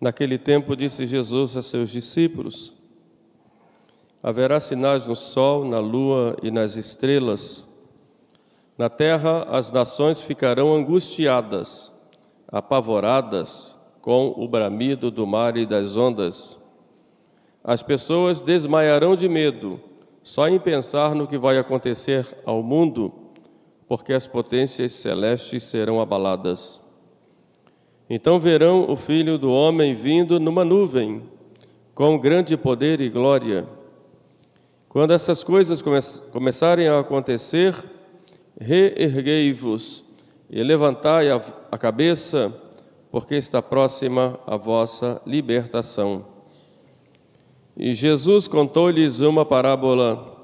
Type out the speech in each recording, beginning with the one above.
Naquele tempo disse Jesus a seus discípulos: haverá sinais no sol, na lua e nas estrelas. Na terra as nações ficarão angustiadas, apavoradas com o bramido do mar e das ondas. As pessoas desmaiarão de medo, só em pensar no que vai acontecer ao mundo, porque as potências celestes serão abaladas. Então verão o Filho do Homem vindo numa nuvem, com grande poder e glória. Quando essas coisas começarem a acontecer, reerguei-vos e levantai a cabeça, porque está próxima a vossa libertação. E Jesus contou-lhes uma parábola: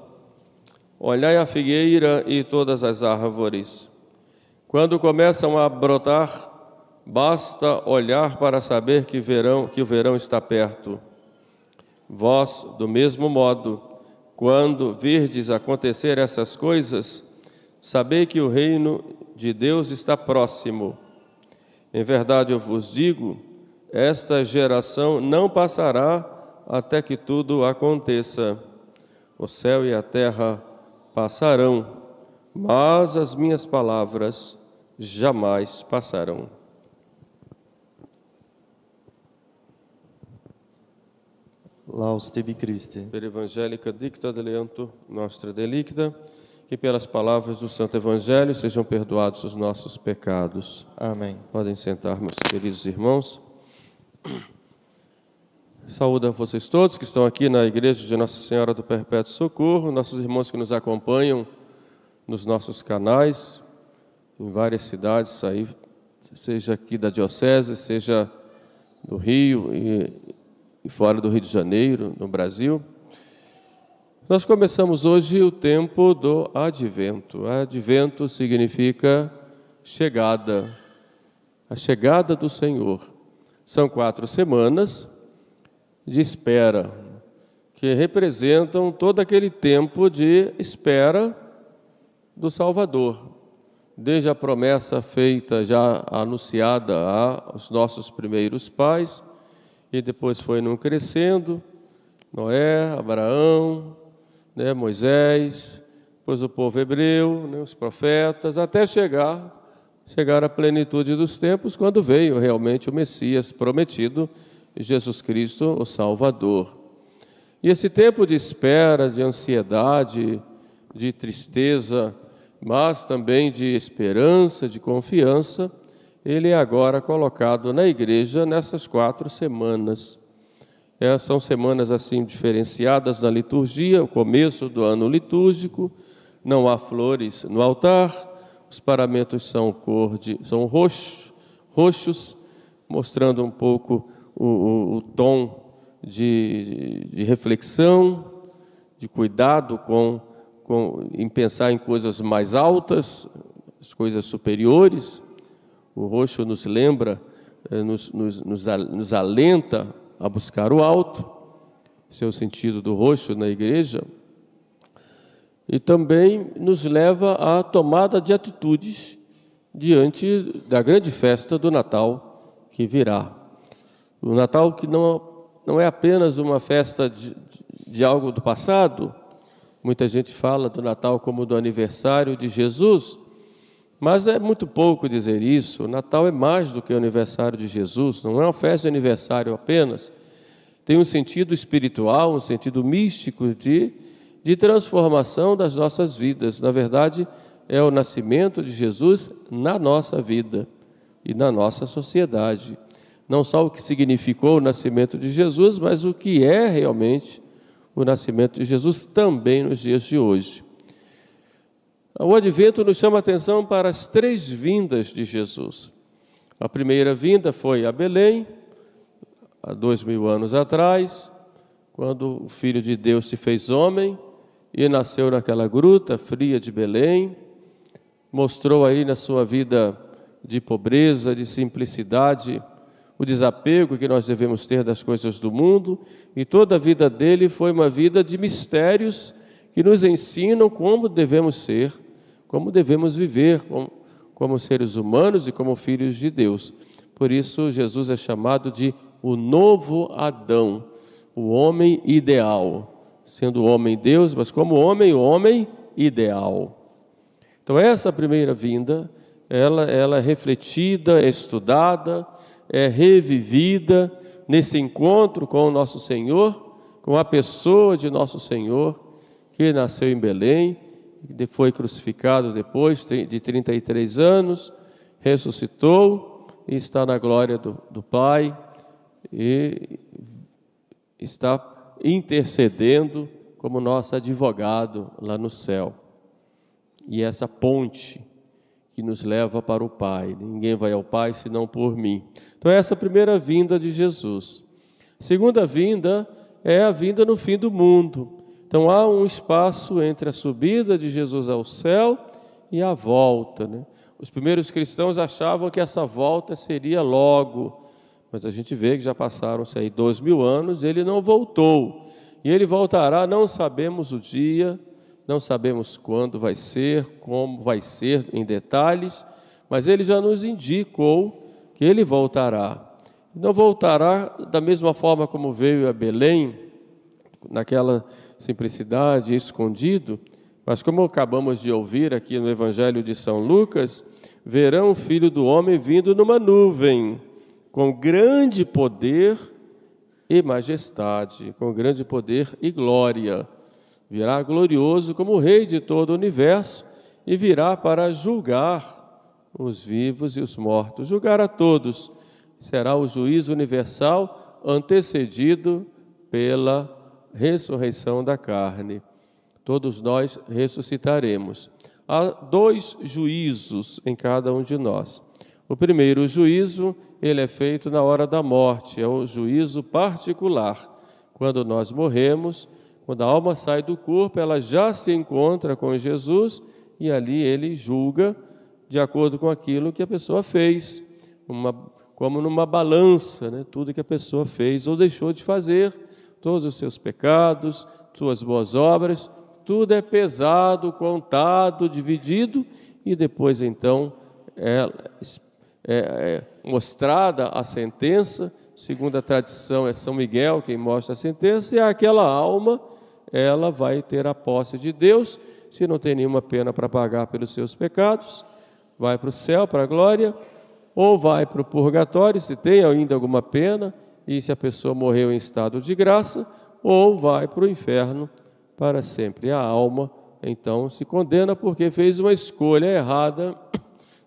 olhai a figueira e todas as árvores. Quando começam a brotar, basta olhar para saber que o verão está perto. Vós, do mesmo modo, quando virdes acontecer essas coisas, sabei que o reino de Deus está próximo. Em verdade eu vos digo, esta geração não passará até que tudo aconteça. O céu e a terra passarão, mas as minhas palavras jamais passarão. Laus tibi Christi. Per evangelica dicta deleantur nostra delicta, que pelas palavras do Santo Evangelho sejam perdoados os nossos pecados. Amém. Podem sentar, meus queridos irmãos. Saúdo a vocês todos que estão aqui na Igreja de Nossa Senhora do Perpétuo Socorro, nossos irmãos que nos acompanham nos nossos canais, em várias cidades, aí, seja aqui da Diocese, seja do Rio e fora do Rio de Janeiro, no Brasil. Nós começamos hoje o tempo do Advento. Advento significa chegada, a chegada do Senhor. São 4 semanas de espera, que representam todo aquele tempo de espera do Salvador, desde a promessa feita, já anunciada aos nossos primeiros pais, e depois foi num crescendo, Noé, Abraão, Moisés, depois o povo hebreu, os profetas, até chegar à plenitude dos tempos, quando veio realmente o Messias prometido, Jesus Cristo, o Salvador. E esse tempo de espera, de ansiedade, de tristeza, mas também de esperança, de confiança, ele é agora colocado na igreja nessas 4 semanas. São semanas assim diferenciadas na liturgia, o começo do ano litúrgico, não há flores no altar, os paramentos são roxos, mostrando um pouco o tom de reflexão, de cuidado em pensar em coisas mais altas, as coisas superiores. O roxo nos lembra, nos alenta a buscar o alto, esse é o sentido do roxo na igreja, e também nos leva à tomada de atitudes diante da grande festa do Natal que virá. O Natal que não é apenas uma festa de algo do passado, muita gente fala do Natal como do aniversário de Jesus, mas é muito pouco dizer isso. O Natal é mais do que o aniversário de Jesus, não é uma festa de aniversário apenas. Tem um sentido espiritual, um sentido místico de transformação das nossas vidas. Na verdade, é o nascimento de Jesus na nossa vida e na nossa sociedade. Não só o que significou o nascimento de Jesus, mas o que é realmente o nascimento de Jesus também nos dias de hoje. O Advento nos chama a atenção para as 3 vindas de Jesus. A primeira vinda foi a Belém, há 2000 anos atrás, quando o Filho de Deus se fez homem e nasceu naquela gruta fria de Belém, mostrou aí na sua vida de pobreza, de simplicidade, o desapego que nós devemos ter das coisas do mundo, e toda a vida dele foi uma vida de mistérios que nos ensinam como devemos ser, como devemos viver como seres humanos e como filhos de Deus. Por isso, Jesus é chamado de o novo Adão, o homem ideal, sendo o homem Deus, mas como homem, o homem ideal. Então essa primeira vinda, ela é refletida, é estudada, é revivida nesse encontro com o nosso Senhor, com a pessoa de nosso Senhor, que nasceu em Belém, foi crucificado depois de 33 anos, ressuscitou e está na glória do Pai e está intercedendo como nosso advogado lá no céu. E essa ponte que nos leva para o Pai. Ninguém vai ao Pai senão por mim. Então essa é a primeira vinda de Jesus. A segunda vinda é a vinda no fim do mundo. Então há um espaço entre a subida de Jesus ao céu e a volta, né? Os primeiros cristãos achavam que essa volta seria logo, mas a gente vê que já passaram-se aí 2000 anos, ele não voltou. E ele voltará, não sabemos o dia, não sabemos quando vai ser, como vai ser em detalhes, mas ele já nos indicou que ele voltará. Não voltará da mesma forma como veio a Belém, naquela simplicidade, escondido, mas como acabamos de ouvir aqui no Evangelho de São Lucas, verão o Filho do Homem vindo numa nuvem, com grande poder e majestade, com grande poder e glória. Virá glorioso como Rei de todo o universo e virá para julgar os vivos e os mortos, julgar a todos. Será o juízo universal antecedido pela ressurreição da carne. Todos nós ressuscitaremos. Há 2 juízos em cada um de nós. O primeiro juízo, ele é feito na hora da morte, é o juízo particular. Quando nós morremos, quando a alma sai do corpo, ela já se encontra com Jesus e ali ele julga de acordo com aquilo que a pessoa fez, como numa balança, né? Tudo que a pessoa fez ou deixou de fazer, todos os seus pecados, suas boas obras, tudo é pesado, contado, dividido e depois então é mostrada a sentença. Segundo a tradição, é São Miguel quem mostra a sentença, e aquela alma, ela vai ter a posse de Deus, se não tem nenhuma pena para pagar pelos seus pecados, vai para o céu, para a glória, ou vai para o purgatório, se tem ainda alguma pena, e se a pessoa morreu em estado de graça, ou vai para o inferno para sempre. A alma, então, se condena porque fez uma escolha errada,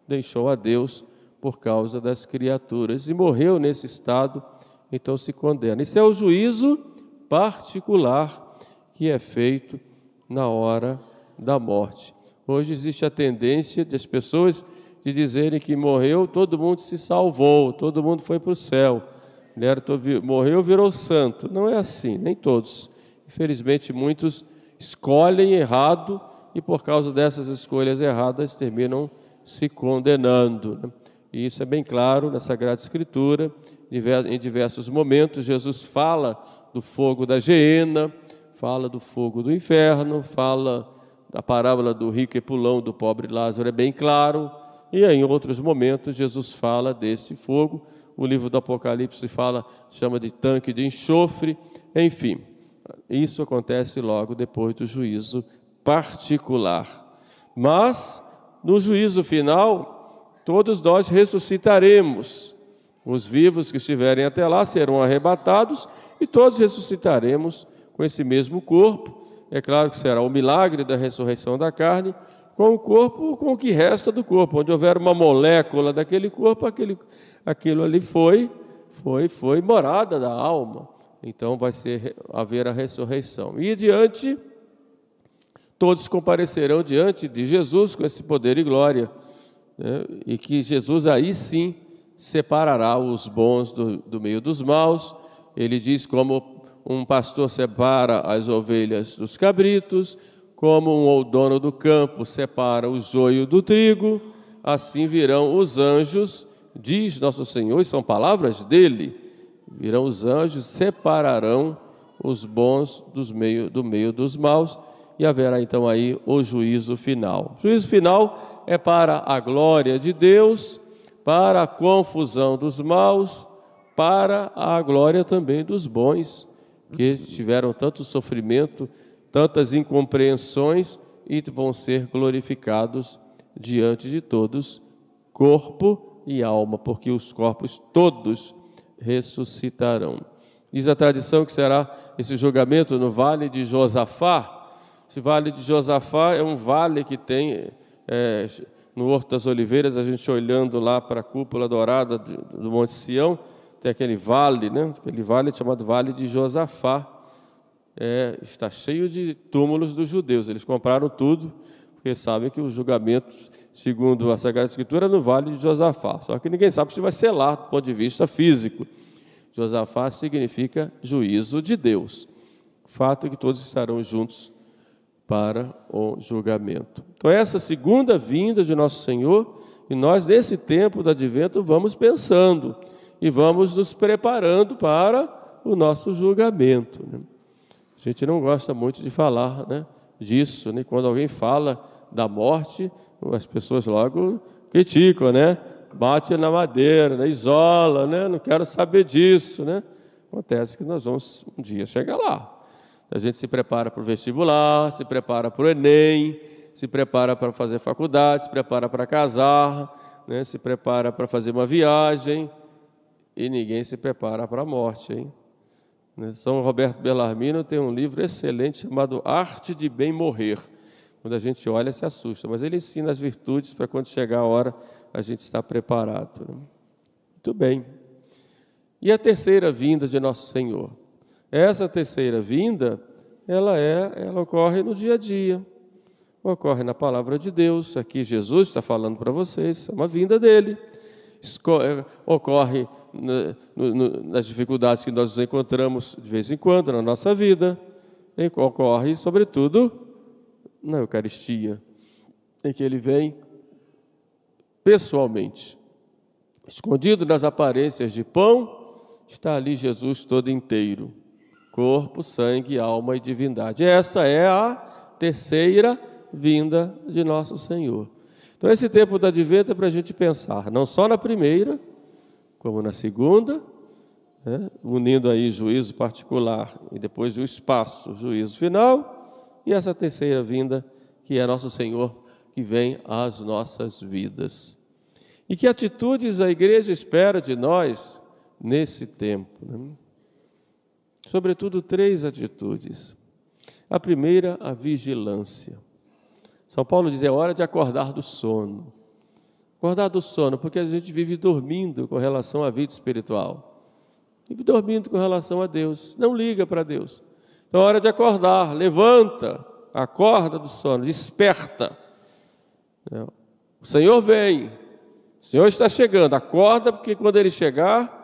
deixou a Deus por causa das criaturas e morreu nesse estado, então se condena. Isso é o juízo particular que é feito na hora da morte. Hoje existe a tendência das pessoas de dizerem que morreu, todo mundo se salvou, todo mundo foi para o céu, morreu, virou santo. Não é assim, nem todos. Infelizmente, muitos escolhem errado e por causa dessas escolhas erradas terminam se condenando, né? E isso é bem claro na Sagrada Escritura. Em diversos momentos, Jesus fala do fogo da geena, fala do fogo do inferno, fala da parábola do rico e pulão, do pobre Lázaro, é bem claro. E em outros momentos, Jesus fala desse fogo. O livro do Apocalipse chama de tanque de enxofre. Enfim, isso acontece logo depois do juízo particular. Mas, no juízo final, todos nós ressuscitaremos. Os vivos que estiverem até lá serão arrebatados e todos ressuscitaremos com esse mesmo corpo. É claro que será o milagre da ressurreição da carne, com o corpo, com o que resta do corpo. Onde houver uma molécula daquele corpo, aquilo ali foi morada da alma. Então vai haver a ressurreição. E diante, todos comparecerão diante de Jesus com esse poder e glória, né? E que Jesus aí sim separará os bons do meio dos maus. Ele diz como um pastor separa as ovelhas dos cabritos, como um dono do campo separa o joio do trigo, assim virão os anjos, diz nosso Senhor, e são palavras dele, virão os anjos, separarão os bons do meio dos maus, e haverá então aí o juízo final. O juízo final é para a glória de Deus, para a confusão dos maus, para a glória também dos bons, que tiveram tanto sofrimento, tantas incompreensões e vão ser glorificados diante de todos, corpo e alma, porque os corpos todos ressuscitarão. Diz a tradição que será esse julgamento no Vale de Josafá. Esse Vale de Josafá é um vale que tem no Horto das Oliveiras, a gente olhando lá para a cúpula dourada do Monte Sião, tem aquele vale, né? Aquele vale chamado Vale de Josafá. Está cheio de túmulos dos judeus. Eles compraram tudo, porque sabem que o julgamento, segundo a Sagrada Escritura, é no Vale de Josafá. Só que ninguém sabe se vai ser lá, do ponto de vista físico. Josafá significa juízo de Deus. O fato é que todos estarão juntos para o julgamento. Então, essa segunda vinda de nosso Senhor, e nós, nesse tempo do Advento, vamos pensando e vamos nos preparando para o nosso julgamento, né? A gente não gosta muito de falar, né, disso, né? Quando alguém fala da morte, as pessoas logo criticam, né? Bate na madeira, né? Isola, né? Não quero saber disso, né? Acontece que nós vamos um dia chegar lá. A gente se prepara para o vestibular, se prepara para o Enem, se prepara para fazer faculdade, se prepara para casar, né? Se prepara para fazer uma viagem, e ninguém se prepara para a morte, hein? São Roberto Bellarmino tem um livro excelente chamado Arte de Bem Morrer. Quando a gente olha, se assusta, mas ele ensina as virtudes para quando chegar a hora a gente estar preparado, né? Muito bem. E a terceira vinda de Nosso Senhor? Essa terceira vinda, ela ocorre no dia a dia, ocorre na palavra de Deus. Aqui Jesus está falando para vocês, é uma vinda dele. Ocorre nas dificuldades que nós nos encontramos de vez em quando na nossa vida, ocorre sobretudo na Eucaristia, em que ele vem pessoalmente, escondido nas aparências de pão, está ali Jesus todo inteiro, corpo, sangue, alma e divindade. Essa é a terceira vinda de nosso Senhor. Então, esse tempo do Advento é para a gente pensar, não só na primeira, como na segunda, né, unindo aí juízo particular e depois o espaço, juízo final, e essa terceira vinda, que é nosso Senhor, que vem às nossas vidas. E que atitudes a igreja espera de nós nesse tempo, né? Sobretudo 3 atitudes. A primeira, a vigilância. São Paulo diz, é hora de acordar do sono. Acordar do sono, porque a gente vive dormindo com relação à vida espiritual. Vive dormindo com relação a Deus. Não liga para Deus. Então é hora de acordar. Levanta, acorda do sono, desperta. O Senhor vem. O Senhor está chegando. Acorda, porque quando Ele chegar,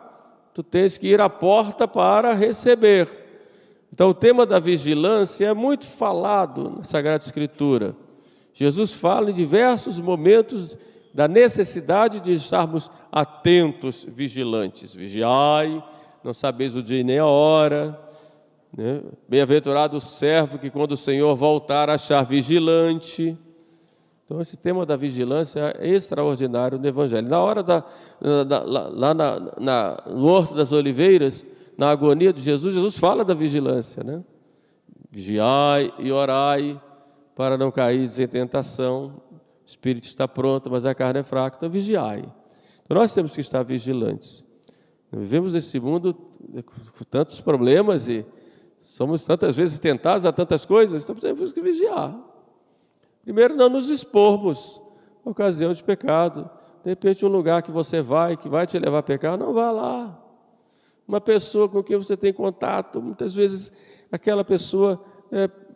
tu tens que ir à porta para receber. Então o tema da vigilância é muito falado na Sagrada Escritura. Jesus fala em diversos momentos da necessidade de estarmos atentos, vigilantes. Vigiai, não sabeis o dia nem a hora, né? Bem-aventurado o servo que quando o Senhor voltar achar vigilante. Então esse tema da vigilância é extraordinário no Evangelho. Na hora no Horto das Oliveiras, na agonia de Jesus, Jesus fala da vigilância, né? Vigiai e orai, para não cair em tentação. O espírito está pronto, mas a carne é fraca, então vigiai. Então nós temos que estar vigilantes. Vivemos nesse mundo com tantos problemas e somos tantas vezes tentados a tantas coisas, então temos que vigiar. Primeiro, não nos expormos à ocasião de pecado. De repente, um lugar que você vai, que vai te levar a pecar, não vá lá. Uma pessoa com quem você tem contato, muitas vezes aquela pessoa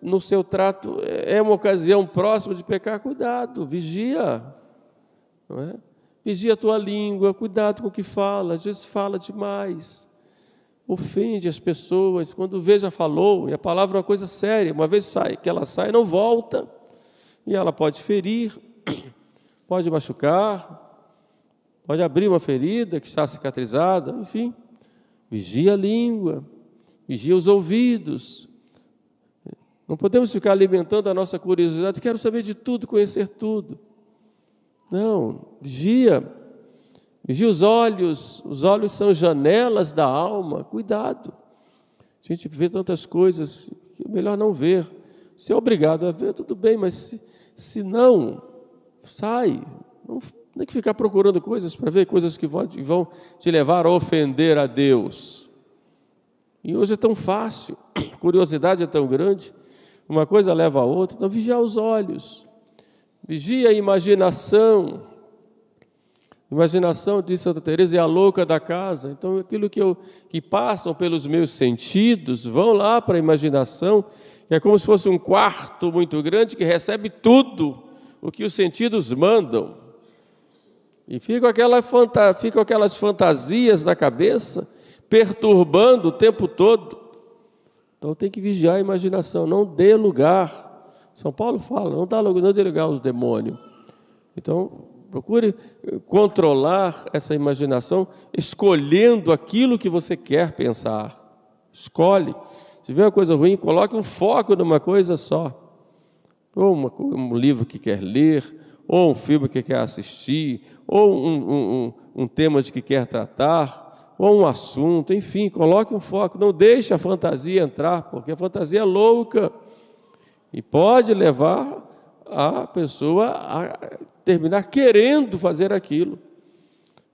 no seu trato é uma ocasião próxima de pecar, cuidado, vigia, não é? Vigia a tua língua, cuidado com o que fala, às vezes fala demais, ofende as pessoas, quando vê já falou, e a palavra é uma coisa séria, uma vez que ela sai, não volta, e ela pode ferir, pode machucar, pode abrir uma ferida que está cicatrizada, enfim, vigia a língua, vigia os ouvidos. Não podemos ficar alimentando a nossa curiosidade, quero saber de tudo, conhecer tudo. Não, vigia Vigia os olhos são janelas da alma, cuidado. A gente vê tantas coisas que é melhor não ver. Se é obrigado a ver, tudo bem, mas se não, sai. Não tem que ficar procurando coisas para ver coisas que vão te levar a ofender a Deus. E hoje é tão fácil, a curiosidade é tão grande, uma coisa leva a outra. Então, vigiar os olhos, vigia a imaginação. Imaginação, diz Santa Teresa, é a louca da casa. Então, aquilo que passam pelos meus sentidos, vão lá para a imaginação, que é como se fosse um quarto muito grande que recebe tudo o que os sentidos mandam. E ficam aquelas fantasias na cabeça, perturbando o tempo todo. Então tem que vigiar a imaginação, não dê lugar. São Paulo fala, não dê lugar aos demônios. Então, procure controlar essa imaginação, escolhendo aquilo que você quer pensar. Escolhe. Se vê uma coisa ruim, coloque um foco numa coisa só. Ou um livro que quer ler, ou um filme que quer assistir, ou um tema de que quer tratar, ou um assunto, enfim, coloque um foco. Não deixe a fantasia entrar, porque a fantasia é louca e pode levar a pessoa a terminar querendo fazer aquilo,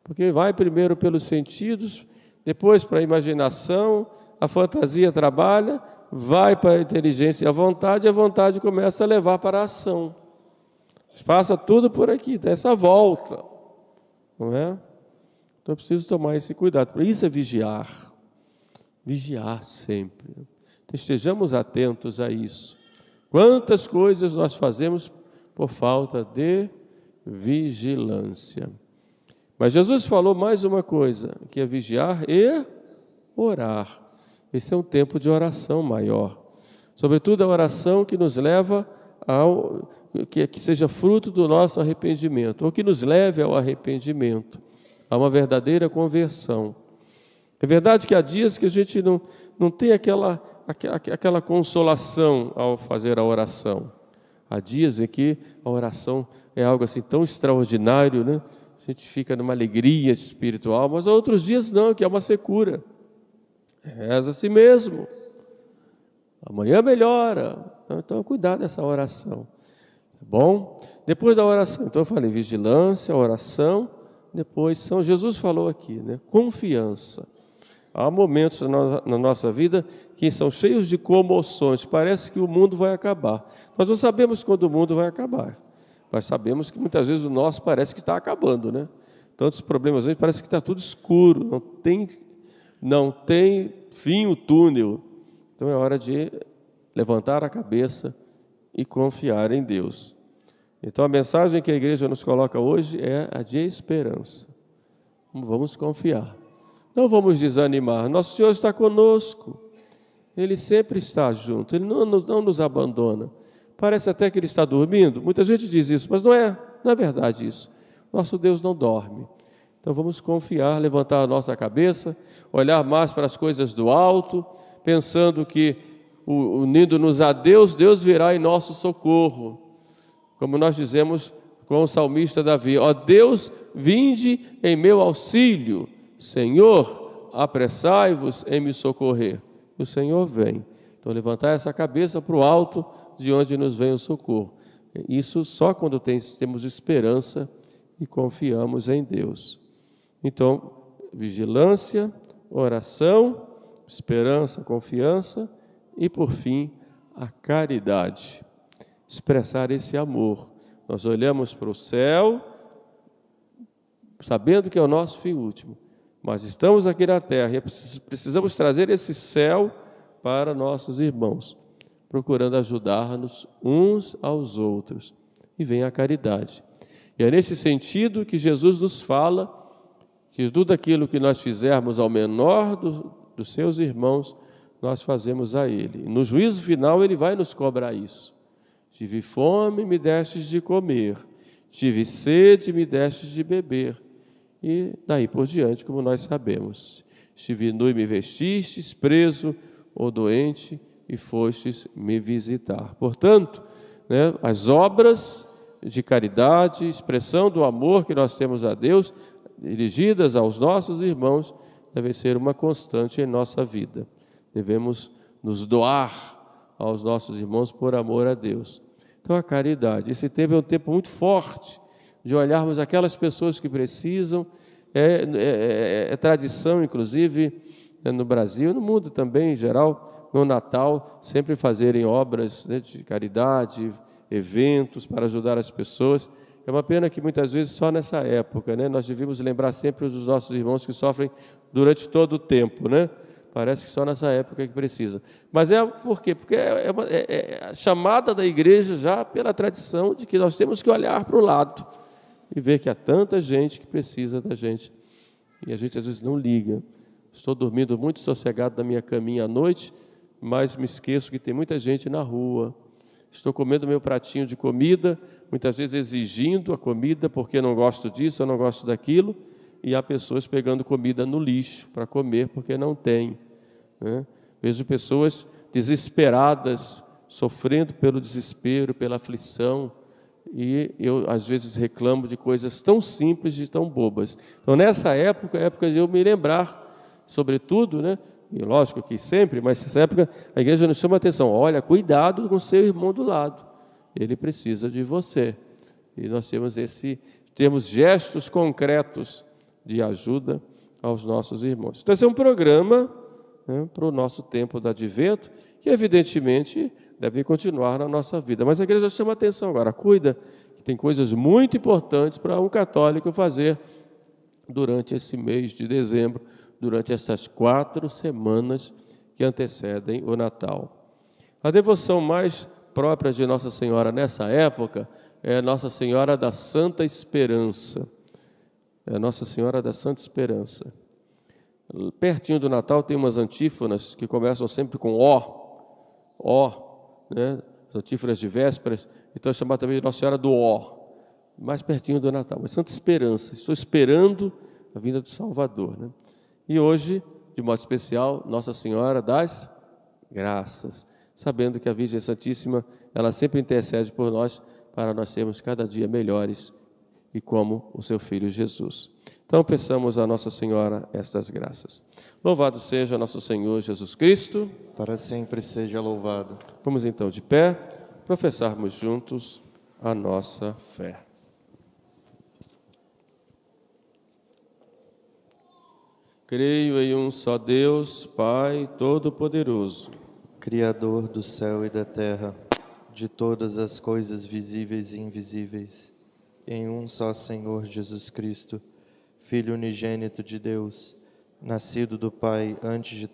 porque vai primeiro pelos sentidos, depois para a imaginação, a fantasia trabalha, vai para a inteligência e a vontade começa a levar para a ação. Passa tudo por aqui, dá essa volta, não é? Então eu preciso tomar esse cuidado. Por isso é vigiar sempre. Então, estejamos atentos a isso. Quantas coisas nós fazemos por falta de vigilância. Mas Jesus falou mais uma coisa, que é vigiar e orar. Esse é um tempo de oração maior. Sobretudo a oração que nos leva que seja fruto do nosso arrependimento, ou que nos leve ao arrependimento, a uma verdadeira conversão. É verdade que há dias que a gente não tem aquela consolação ao fazer a oração. Há dias em que a oração é algo assim tão extraordinário, né? A gente fica numa alegria espiritual, mas há outros dias não, que é uma secura. Reza a si mesmo. Amanhã melhora. Então, cuidado dessa oração. Tá bom? Depois da oração, então eu falei vigilância, oração, depois Jesus falou aqui, né? Confiança. Há momentos na nossa vida que são cheios de comoções, parece que o mundo vai acabar. Nós não sabemos quando o mundo vai acabar, mas sabemos que muitas vezes o nosso parece que está acabando, né? Tantos problemas, às vezes parece que está tudo escuro, não tem fim o túnel. Então é hora de levantar a cabeça e confiar em Deus. Então a mensagem que a igreja nos coloca hoje é a de esperança. Vamos confiar. Não vamos desanimar. Nosso Senhor está conosco. Ele sempre está junto. Ele não nos abandona. Parece até que Ele está dormindo. Muita gente diz isso, mas não é verdade isso. Nosso Deus não dorme. Então vamos confiar, levantar a nossa cabeça, olhar mais para as coisas do alto, pensando que unindo-nos a Deus, Deus virá em nosso socorro. Como nós dizemos com o salmista Davi: ó Deus, vinde em meu auxílio. Senhor, apressai-vos em me socorrer. O Senhor vem. Então, levantar essa cabeça para o alto, de onde nos vem o socorro. Isso só quando temos esperança e confiamos em Deus. Então, vigilância, oração, esperança, confiança e, por fim, a caridade. Expressar esse amor. Nós olhamos para o céu, sabendo que é o nosso fim último. Mas estamos aqui na terra e precisamos trazer esse céu para nossos irmãos, procurando ajudar-nos uns aos outros. E vem a caridade. E é nesse sentido que Jesus nos fala que tudo aquilo que nós fizermos ao menor dos seus irmãos, nós fazemos a Ele. E no juízo final Ele vai nos cobrar isso. Tive fome, me destes de comer. Tive sede, me destes de beber. E daí por diante, como nós sabemos. Estive nu e me vestistes, preso ou doente e fostes me visitar. Portanto, as obras de caridade, expressão do amor que nós temos a Deus, dirigidas aos nossos irmãos devem ser uma constante em nossa vida. Devemos nos doar aos nossos irmãos por amor a Deus. Então, a caridade. Esse tempo é um tempo muito forte de olharmos aquelas pessoas que precisam. É tradição, inclusive, no Brasil, no mundo também, em geral, no Natal, sempre fazerem obras, né, de caridade, eventos para ajudar as pessoas. É uma pena que muitas vezes só nessa época, né, nós devíamos lembrar sempre dos nossos irmãos que sofrem durante todo o tempo, né? Parece que só nessa época que precisa. Mas por quê? Porque é a chamada da igreja já pela tradição de que nós temos que olhar para o lado e ver que há tanta gente que precisa da gente. E a gente às vezes não liga. Estou dormindo muito sossegado na minha caminha à noite, mas me esqueço que tem muita gente na rua. Estou comendo meu pratinho de comida, muitas vezes exigindo a comida porque não gosto disso, eu não gosto daquilo, e há pessoas pegando comida no lixo para comer porque não tem, né? Vejo pessoas desesperadas, sofrendo pelo desespero, pela aflição, e eu às vezes reclamo de coisas tão simples e tão bobas. Então nessa época, é a época de eu me lembrar, sobretudo, né? E lógico que sempre, mas nessa época a igreja nos chama a atenção: olha, cuidado com o seu irmão do lado, ele precisa de você. E nós temos gestos concretos de ajuda aos nossos irmãos. Então esse é um programa, né, para o nosso tempo do advento, que evidentemente deve continuar na nossa vida. Mas a igreja chama a atenção agora: cuida, que tem coisas muito importantes para um católico fazer durante esse mês de dezembro, durante essas 4 semanas que antecedem o Natal. A devoção mais própria de Nossa Senhora nessa época é Nossa Senhora da Santa Esperança. É Nossa Senhora da Santa Esperança. Pertinho do Natal tem umas antífonas que começam sempre com ó, né? As antífonas de vésperas, então é chamada também de Nossa Senhora do Ó, mais pertinho do Natal. Mas Santa Esperança, estou esperando a vinda do Salvador, né? E hoje, de modo especial, Nossa Senhora das Graças, sabendo que a Virgem Santíssima, ela sempre intercede por nós, para nós sermos cada dia melhores e como o seu Filho Jesus. Então, peçamos a Nossa Senhora estas graças. Louvado seja nosso Senhor Jesus Cristo. Para sempre seja louvado. Vamos então de pé, professarmos juntos a nossa fé. Creio em um só Deus, Pai Todo-Poderoso, Criador do céu e da terra, de todas as coisas visíveis e invisíveis, em um só Senhor Jesus Cristo, Filho unigênito de Deus, nascido do Pai antes de